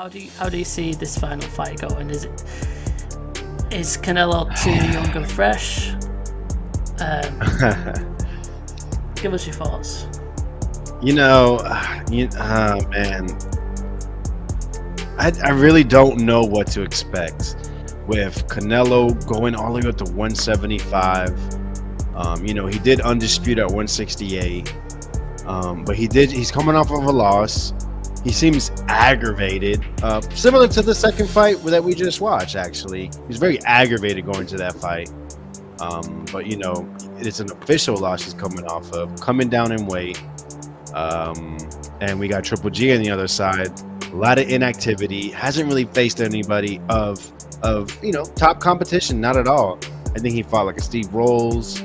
how do you see this final fight going? Is Canelo too young and fresh? Give us your thoughts. Man, I really don't know what to expect with Canelo going all the way up to 175. He did undisputed at 168, but he's coming off of a loss. He seems aggravated, similar to the second fight that we just watched. Actually, he's very aggravated going to that fight. But it's an official loss he's coming off of, coming down in weight. And we got Triple G on the other side. A lot of inactivity. Hasn't really faced anybody of top competition. Not at all. I think he fought like a Steve Rolls.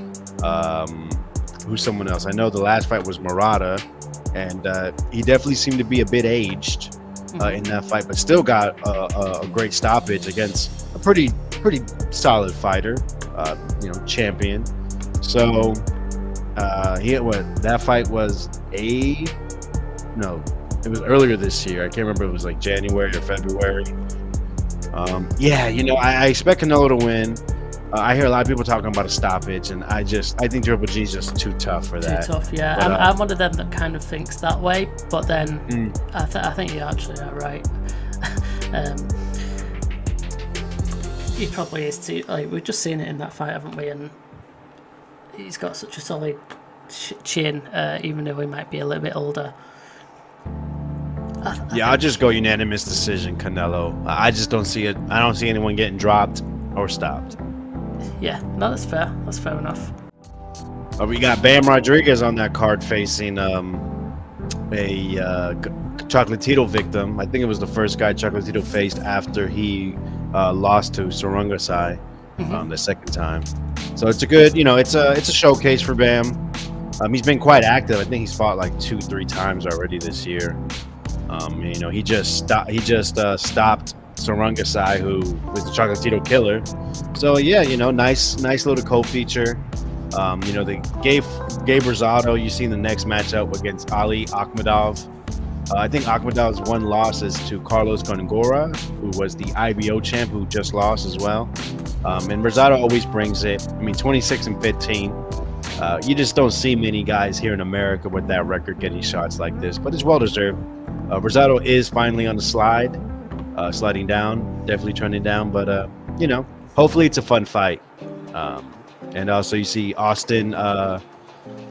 Who's someone else? I know the last fight was Murata, and he definitely seemed to be a bit aged in that fight, but still got a great stoppage against a pretty solid fighter, champion. So that fight was it was earlier this year. I can't remember if it was like January or February. I expect Canelo to win. I hear a lot of people talking about a stoppage, and I think Triple G is just too tough for that. Too tough, yeah. But, I'm one of them that kind of thinks that way, but then I think you actually are right. He probably is too. Like, we've just seen it in that fight, haven't we? And he's got such a solid chin, even though he might be a little bit older. I'll just go unanimous decision, Canelo. I just don't see it. I don't see anyone getting dropped or stopped. Yeah, no, that's fair. That's fair enough. We got Bam Rodriguez on that card facing a Chocolatito victim. I think it was the first guy Chocolatito faced after he lost to Sarungasai the second time. So it's a good, it's a showcase for Bam. He's been quite active. I think he's fought like 2-3 times already this year. He just stopped Sarungasai, who was the Chocolatito killer. So nice little co-feature. They gave Rosado. You seen the next matchup against Ali Akhmedov. I think Akhmedov's one loss is to Carlos Gongora, who was the IBO champ, who just lost as well. And Rosado always brings it. 26-15. You just don't see many guys here in America with that record getting shots like this, but it's well deserved. Rosado is finally on the slide. Sliding down, definitely trending down, but hopefully it's a fun fight. And also you see Austin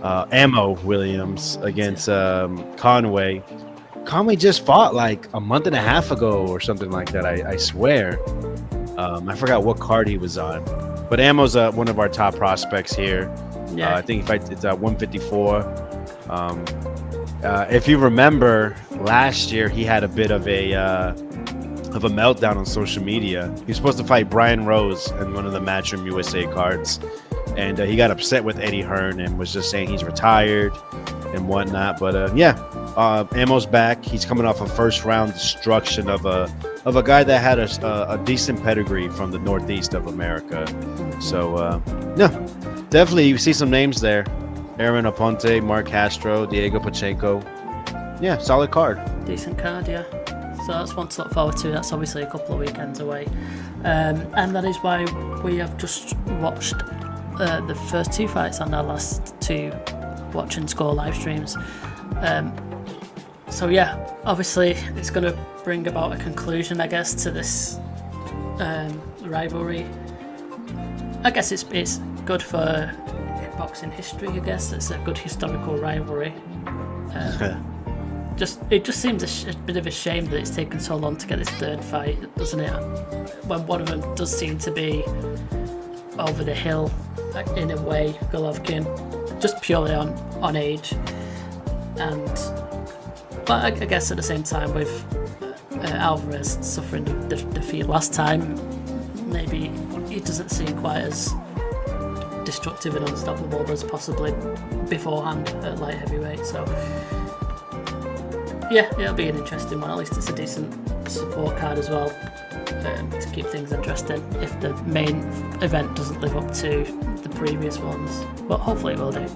Ammo Williams against Conway. Conway just fought like a month and a half ago or something like that, I swear. I forgot what card he was on, but Ammo's one of our top prospects here. I think it's at 154. If you remember, last year he had a bit of a meltdown on social media. He was supposed to fight Brian Rose in one of the Matchroom USA cards, and he got upset with Eddie Hearn and was just saying he's retired and whatnot. But Ammo's back. He's coming off a first round destruction of a guy that had a decent pedigree from the Northeast of America. So definitely you see some names there: Aaron Aponte, Mark Castro, Diego Pacheco. Yeah, solid card. Decent card, yeah. So that's one to look forward to. That's obviously a couple of weekends away. And that is why we have just watched the first 2 fights on our last 2 watch and score live streams. Obviously it's going to bring about a conclusion, I guess, to this rivalry. I guess it's good for boxing history, I guess. It's a good historical rivalry. It just seems a bit of a shame that it's taken so long to get this third fight, doesn't it? When one of them does seem to be over the hill, in a way, Golovkin, just purely on age. But I guess at the same time, with Alvarez suffering the defeat last time, maybe he doesn't seem quite as destructive and unstoppable as possibly beforehand at light heavyweight. So yeah, it'll be an interesting one. At least it's a decent support card as well, to keep things interesting if the main event doesn't live up to the previous ones, but hopefully it will do.